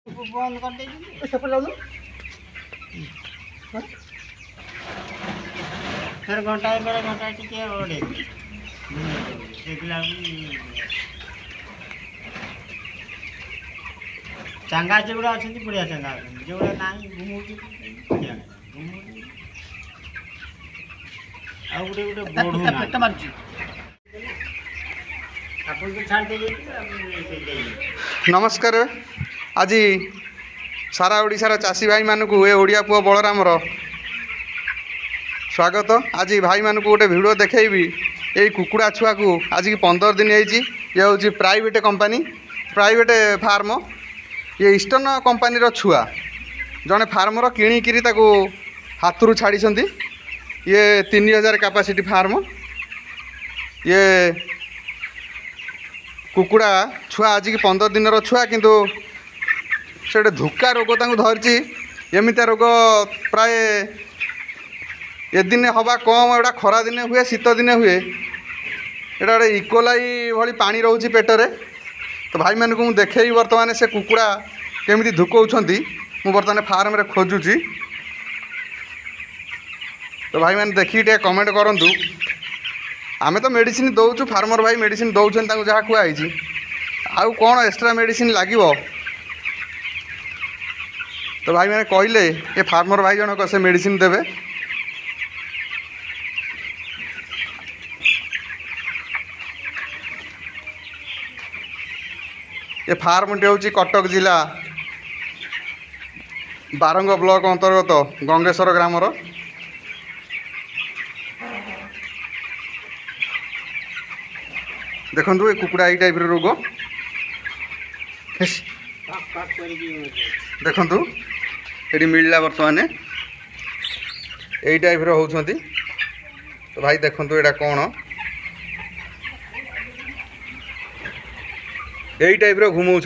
बंद कर दे सेपट जाऊन फिर घंटा टिके ओडे देखला चंगा जोड़ा अच्छी बढ़िया चंगा जोड़ा ना घुमूची बढ़िया घुमूची आ गोटे गोटे बोढ़ू ना पेट मारुची आपन तो छाड़ दे नमस्कार आज सारा ओडिशार चाषी भाई मानक ए ओडिया पुओ बलरामर स्वागत। आज भाई मानक गोटे भिडियो देखी यही कुकुड़ा छुआ को आज की 15 दिन होती ये हूँ प्राइवेट कंपनी प्राइवेट फार्म ये ईस्टर्न कंपनी छुआ जड़े फार्मर किणिकी हाथ छाड़ी ये 3000 कैपेसिटी फार्म ये कुकुड़ा छुआ आज की 15 दिन छुआ किंतु से धुका रोग धरती एमती रोग प्राय ए दिन हवा कम एटा खरा दिन हुए शीत दिन हुए एटा गोटे इकोलाई भली पानी रोचे पेटरे। तो भाई मानक मुझे देखे बर्तमान से कुकुड़ा केमी धुकाउछंती मु बर्तमान फार्म रे खोजुची। तो भाई मैंने देखिए टे कमेंट करंतु आमे तो मेडिसिन दौचु फार्मर भाई मेडिसिन दौन जहाँ कहुई आउ कौन एक्सट्रा मेडिसिन लगे। तो भाई मैंने कहले ये फार्मर भाई जनक से मेडिसिन देवे ये फार्म टे हूँ कटक जिला बारंग ब्लॉक अंतर्गत गंगेश्वर ग्रामर देखु ये कुकुड़ा ये टाइप रोग देखु ये मिलला बर्तमान यही टाइप होती। तो भाई देखु यहाँ कौन यही टाइप घुमाऊँ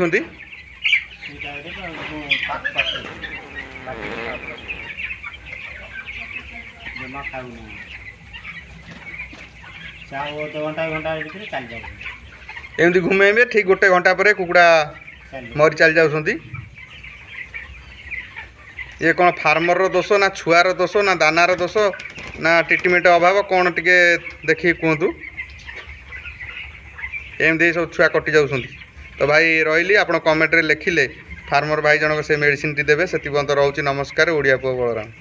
एमती घुमेबे ठीक गोटे घंटा पर कुकुड़ा मरी चली जाऊँगी। ये कौन फार्मर दोष ना छुआर दोष ना दानार दोष ना ट्रिटमेंट अभाव कौन टिके देखिए कहतु एमती सब छुआ कटि जाऊँगी। तो भाई रही आप कमेंट रे लिखिले फार्मर भाई जनक से मेडिसिन टी देवे से रोचे। नमस्कार ओडिया पुओ बलराम।